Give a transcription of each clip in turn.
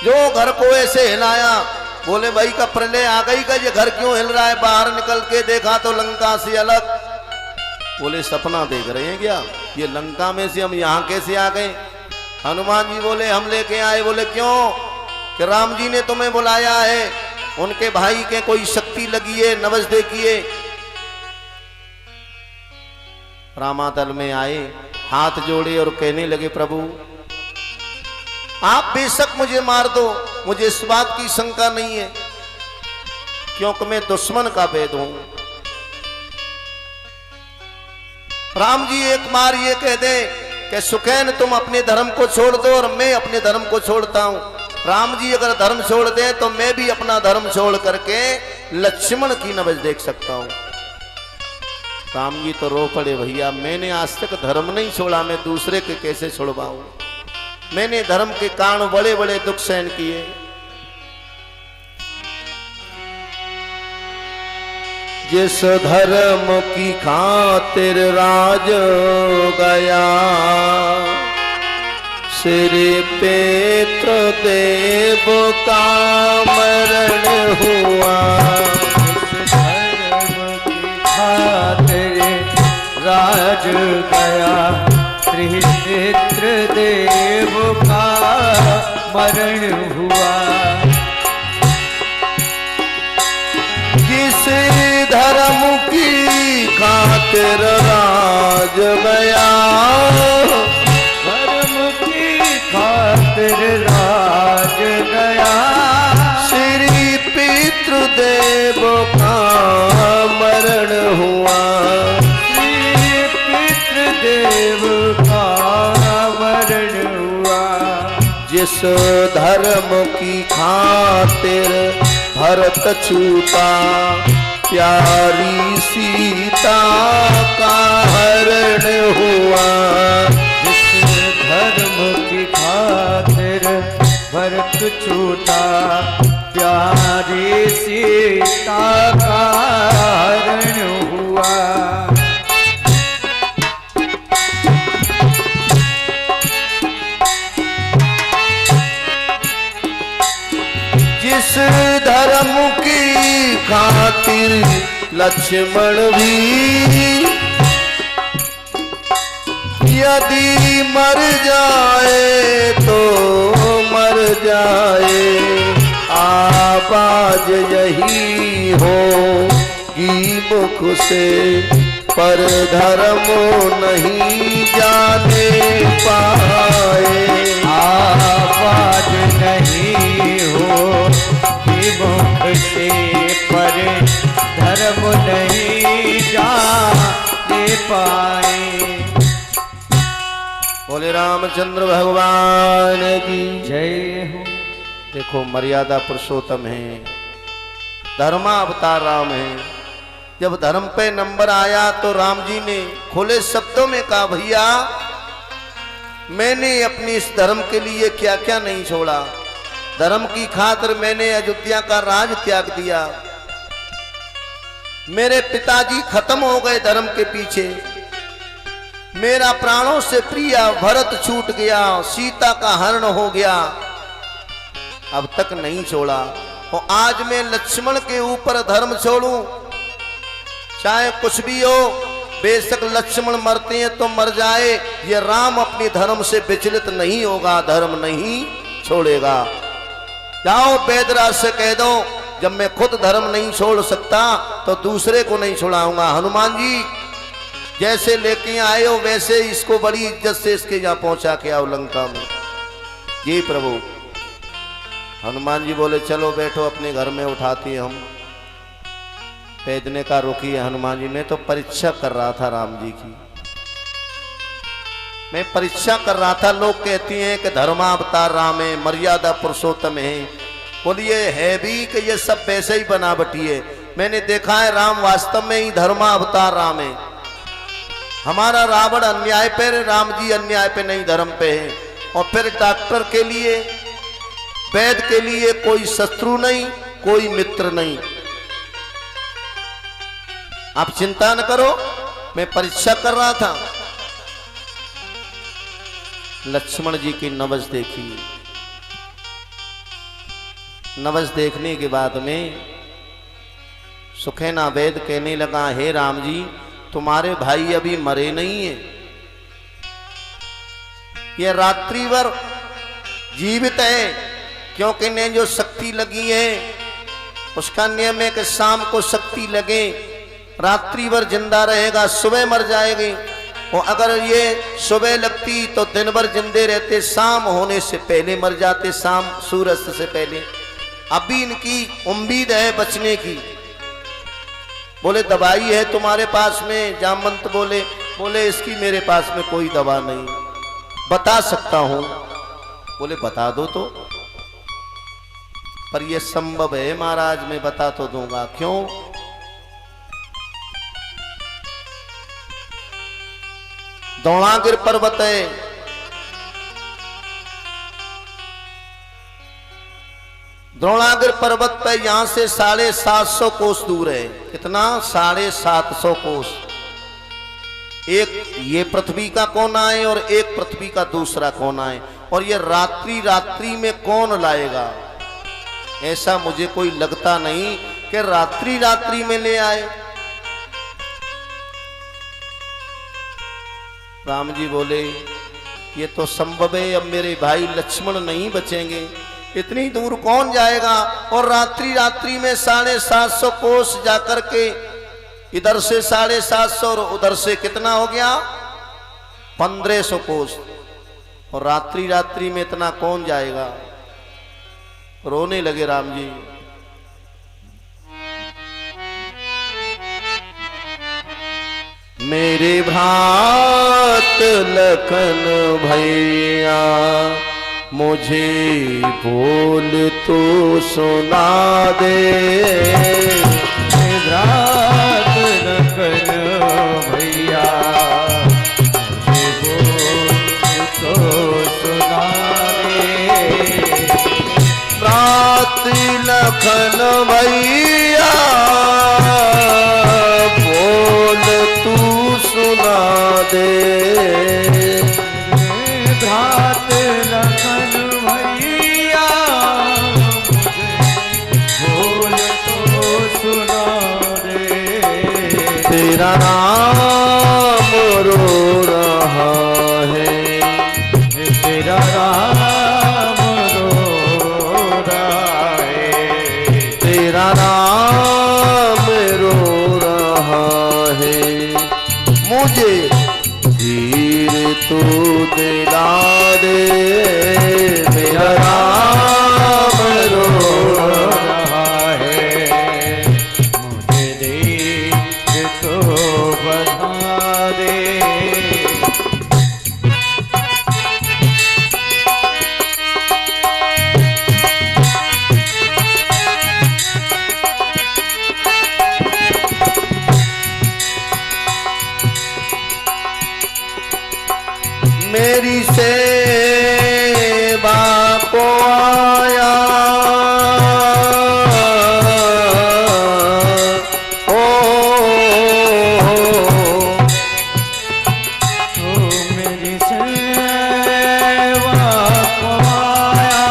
जो घर को ऐसे हिलाया, बोले भाई का प्रलय आ गई का, ये घर क्यों हिल रहा है? बाहर निकल के देखा तो लंका से अलग। बोले सपना देख रहे हैं क्या? ये लंका में से हम यहाँ कैसे आ गए? हनुमान जी बोले हम लेके आए। बोले क्यों? कि राम जी ने तुम्हें बुलाया है, उनके भाई के कोई शक्ति लगी है, नवज देखिए। रामातल में आए, हाथ जोड़े और कहने लगे प्रभु आप बेशक मुझे मार दो, मुझे इस बात की शंका नहीं है, क्योंकि मैं दुश्मन का भेद हूं। राम जी एक बार ये कह दे कि सुखैन तुम अपने धर्म को छोड़ दो और मैं अपने धर्म को छोड़ता हूं। राम जी अगर धर्म छोड़ दे तो मैं भी अपना धर्म छोड़ करके लक्ष्मण की नवज देख सकता हूं। राम जी तो रो पड़े, भैया मैंने आज तक धर्म नहीं छोड़ा, मैं दूसरे के कैसे छोड़वाऊं? मैंने धर्म के कारण बड़े बड़े दुख सहन किए। जिस धर्म की खातिर राज गया, श्री पितृ देव का मरण हुआ। जिस धर्म की खातिर राज गया, श्री पितृ देव का मरण हुआ। जिस धर्म की खातिर राज गया, धर्म की खातिर राज गया, श्री पितृदेव का मरण हुआ। श्री पितृदेव का मरण हुआ। जिस धर्म की खातिर भरत छूटा, प्यारी सीता का हरण हुआ। जिस धर्म की खातिर भरत छूटा, प्यारी सीता का हरण हुआ। जिस धर्म की खातिर लक्ष्मण भी यदि मर जाए तो मर जाए, आवाज यही होगी मुख से, पर धर्म नहीं जाने पाए। आवाज नहीं हो मुख से, पर धर्म नहीं जाने पाए। बोले रामचंद्र भगवान की जय हो। देखो मर्यादा पुरुषोत्तम है, धर्मावतार राम है। जब धर्म पे नंबर आया तो राम जी ने खुले शब्दों में कहा भैया मैंने अपनी इस धर्म के लिए क्या क्या नहीं छोड़ा। धर्म की खातिर मैंने अयोध्या का राज त्याग दिया। मेरे पिताजी खत्म हो गए धर्म के पीछे, मेरा प्राणों से प्रिय भरत छूट गया, सीता का हरण हो गया, अब तक नहीं छोड़ा। और आज मैं लक्ष्मण के ऊपर धर्म छोड़ूं, चाहे कुछ भी हो, बेशक लक्ष्मण मरते हैं तो मर जाए, ये राम अपने धर्म से विचलित नहीं होगा, धर्म नहीं छोड़ेगा। जाओ वेदराज से कह दो जब मैं खुद धर्म नहीं छोड़ सकता तो दूसरे को नहीं छुड़ाऊंगा। हनुमान जी जैसे लेके आए हो वैसे इसको बड़ी इज्जत से इसके यहाँ पहुंचा के आओ लंका में। जी प्रभु। हनुमान जी बोले चलो बैठो, अपने घर में उठाती हम। भेजने का रुकी है हनुमान जी, मैं तो परीक्षा कर रहा था राम जी की, मैं परीक्षा कर रहा था। लोग कहती हैं कि धर्मावतार राम है, मर्यादा पुरुषोत्तम है। बोलिए है भी कि ये सब वैसे ही बनावटी है। मैंने देखा है राम वास्तव में ही धर्मावतार राम है। हमारा रावण अन्याय पे, राम जी अन्याय पे नहीं धर्म पे है। और फिर डॉक्टर के लिए, वैद्य के लिए कोई शत्रु नहीं, कोई मित्र नहीं। आप चिंता न करो, मैं परीक्षा कर रहा था। लक्ष्मण जी की नवज देखिए, नवस देखने के बाद में सुखैना वेद कहने लगा, हे राम जी, तुम्हारे भाई अभी मरे नहीं है, ये रात्रि भर जीवित है, क्योंकि इन्हें जो शक्ति लगी है उसका नियम है कि शाम को शक्ति लगे, रात्रि भर जिंदा रहेगा, सुबह मर जाएगी। और अगर ये सुबह लगती तो दिन भर जिंदे रहते, शाम होने से पहले मर जाते, शाम सूरज से पहले। अभी इनकी उम्मीद है बचने की। बोले दवाई है तुम्हारे पास में? जामवंत बोले इसकी मेरे पास में कोई दवा नहीं, बता सकता हूं। बोले बता दो तो। पर यह संभव है महाराज, मैं बता तो दूंगा। क्यों? द्रोणागिर पर्वत है, द्रोणागिर पर्वत पर यहां से 750 कोस दूर है। कितना? 750 कोस। एक ये पृथ्वी का कोना है और एक पृथ्वी का दूसरा कोना है। और ये रात्रि में कौन लाएगा? ऐसा मुझे कोई लगता नहीं कि रात्रि में ले आए। राम जी बोले ये तो संभव है, अब मेरे भाई लक्ष्मण नहीं बचेंगे, इतनी दूर कौन जाएगा? और रात्रि में 750 कोस जाकर के इधर से 750 और उधर से कितना हो गया? 1500 कोस। और रात्रि में इतना कौन जाएगा? रोने लगे राम जी। मेरे भ्रात लखन भैया मुझे बोल तो सुना दे। भ्रात लखन भैया मुझे बोल तो सुना दे। भ्रात लखन भैया बोल तू सुना दे। भ्रात लखन भैया बोल तो सुना दे। तेरा नाम रो रहा है, तेरा राम रो रहा है। तेरा नाम रो रहा है। मुझे धीर तू दिला दे। मेरा नाम रो रहा है, मुझे देख तो बता दे। मेरी सेवा को आया मेरी सेवा को आया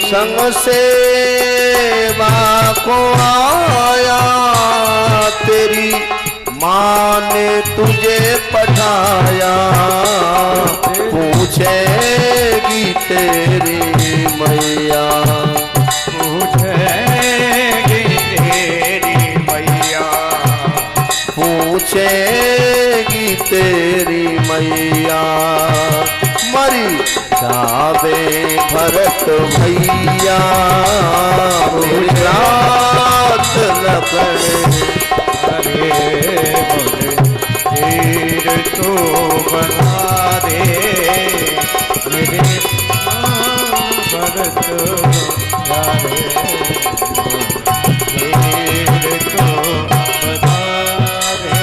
संग सेवा को आया। तेरी माँ ने तुझे पठाया, पूछेगी तेरी मैया। पूछेगी तेरी मैया। पूछेगी तेरी मैया। मरी जावे भरत भैया मेरी रात लखन। अरे मुझे तीर तो बना दे। मेरे भरत जाए तीर तो बना दे।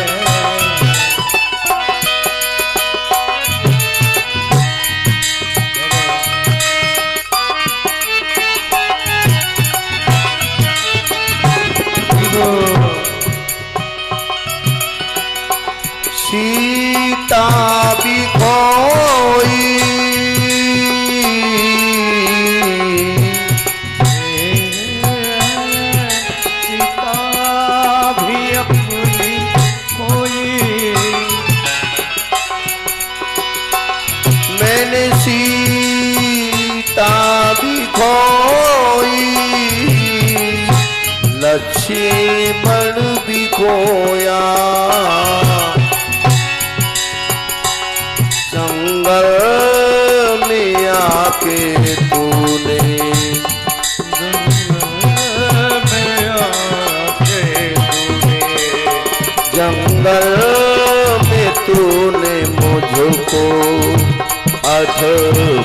सीता भी खो लक्ष्मण भी खोया, जंगल में आके तूने, जंगल में तूने मुझको अध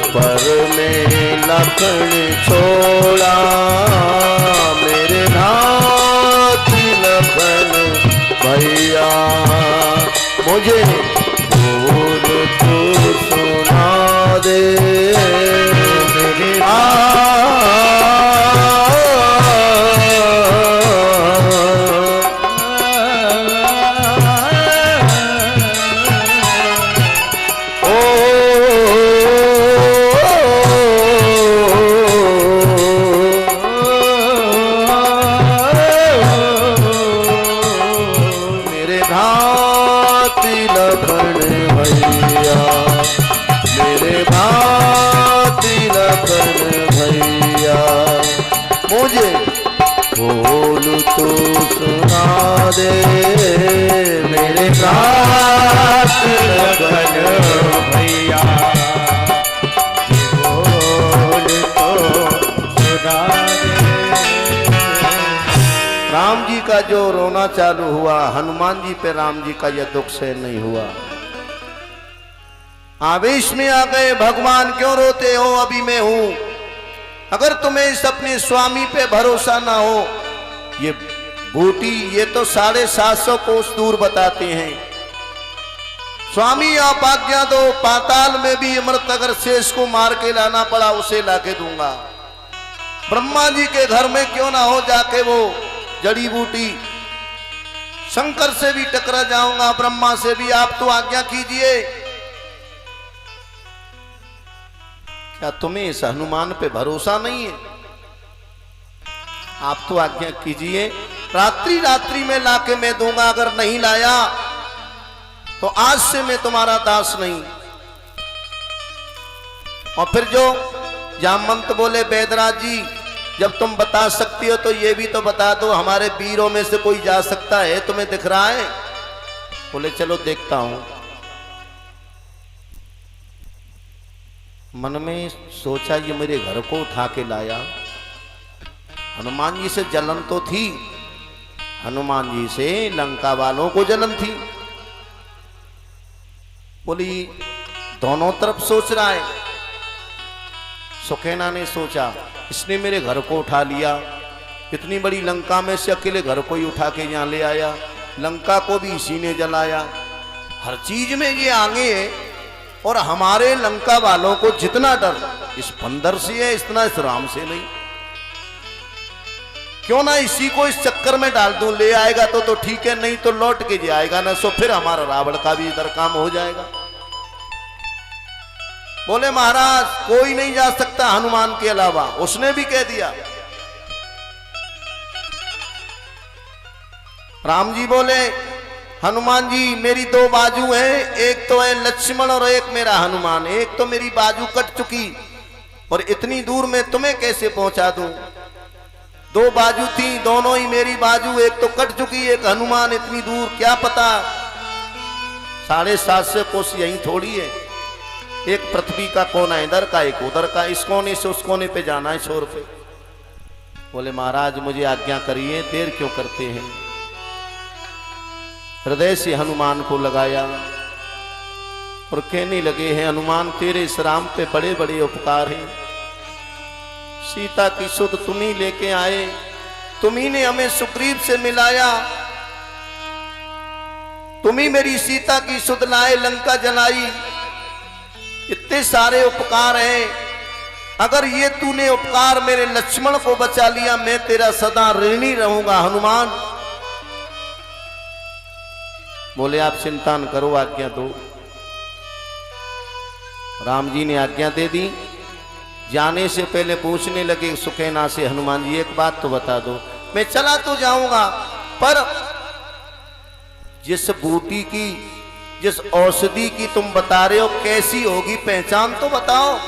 पर में लखन छोड़ा, मेरे नाथ लखन भैया मुझे बोल तू सुना दे, दे मेरे नाथ लखन भैया, बोल तो सुना दे। राम जी का जो रोना चालू हुआ, हनुमान जी पे राम जी का यह दुख सहन नहीं हुआ, आवेश में आ गए। भगवान क्यों रोते हो, अभी मैं हूं। अगर तुम्हें इस अपने स्वामी पे भरोसा ना हो, ये बूटी ये तो 750 कोस दूर बताते हैं। स्वामी आप आज्ञा दो, पाताल में भी अमृत अगर शेष को मार के लाना पड़ा उसे लाके दूंगा। ब्रह्मा जी के घर में क्यों ना हो जाके वो जड़ी बूटी, शंकर से भी टकरा जाऊंगा, ब्रह्मा से भी। आप तो आज्ञा कीजिए। क्या तुम्हें इस हनुमान पे भरोसा नहीं है? आप तो आज्ञा कीजिए, रात्रि रात्रि में लाके मैं दूंगा। अगर नहीं लाया तो आज से मैं तुम्हारा दास नहीं। और फिर जो जामवंत बोले, बैदराज जी जब तुम बता सकती हो तो ये भी तो बता दो, हमारे वीरों में से कोई जा सकता है, तुम्हें दिख रहा है? बोले चलो देखता हूं। मन में सोचा ये मेरे घर को उठा के लाया। हनुमान जी से जलन तो थी, हनुमान जी से लंका वालों को जलन थी। बोली दोनों तरफ सोच रहा है। सुखेना ने सोचा इसने मेरे घर को उठा लिया, इतनी बड़ी लंका में से अकेले घर को ही उठा के यहां ले आया, लंका को भी इसी ने जलाया, हर चीज में ये आगे है। और हमारे लंका वालों को जितना डर इस बंदर से है, इतना इस राम से नहीं। क्यों ना इसी को इस चक्कर में डाल दूं, ले आएगा तो ठीक है, नहीं तो लौट के जाएगा ना, सो फिर हमारा रावण का भी इधर काम हो जाएगा। बोले महाराज कोई नहीं जा सकता हनुमान के अलावा, उसने भी कह दिया। राम जी बोले हनुमान जी मेरी दो बाजू हैं, एक तो है लक्ष्मण और एक मेरा हनुमान। एक तो मेरी बाजू कट चुकी और इतनी दूर में तुम्हें कैसे पहुंचा दूं? दो बाजू थी, दोनों ही मेरी बाजू, एक तो कट चुकी, एक हनुमान इतनी दूर, क्या पता 750 कोस यही थोड़ी है। एक पृथ्वी का कोना इधर का, एक उधर का, इस कोने से उस कोने पे जाना है छोर पे। बोले महाराज मुझे आज्ञा करिए, देर क्यों करते हैं? हृदय से हनुमान को लगाया और कहने लगे हैं हनुमान तेरे इस राम पे बड़े बड़े उपकार हैं। सीता की सुध तुम ही लेके आए, तुम ही ने हमें सुग्रीव से मिलाया, तुम ही मेरी सीता की सुध लाए, लंका जलाई। इतने सारे उपकार हैं, अगर ये तूने उपकार मेरे लक्ष्मण को बचा लिया, मैं तेरा सदा ऋणी रहूंगा हनुमान। बोले आप चिंता न करो, आज्ञा दो। राम जी ने आज्ञा दे दी। जाने से पहले पूछने लगे सुखेना से, हनुमान जी एक बात तो बता दो। मैं चला तो जाऊंगा, पर जिस बूटी की, जिस औषधि की तुम बता रहे हो कैसी होगी, पहचान तो बताओ।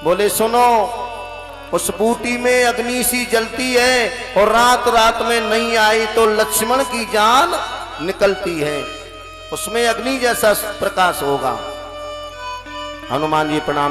बोले सुनो उस बूटी में अग्नि सी जलती है और रात रात में नहीं आई तो लक्ष्मण की जान निकलती है, उसमें अग्नि जैसा प्रकाश होगा। हनुमान जी प्रणाम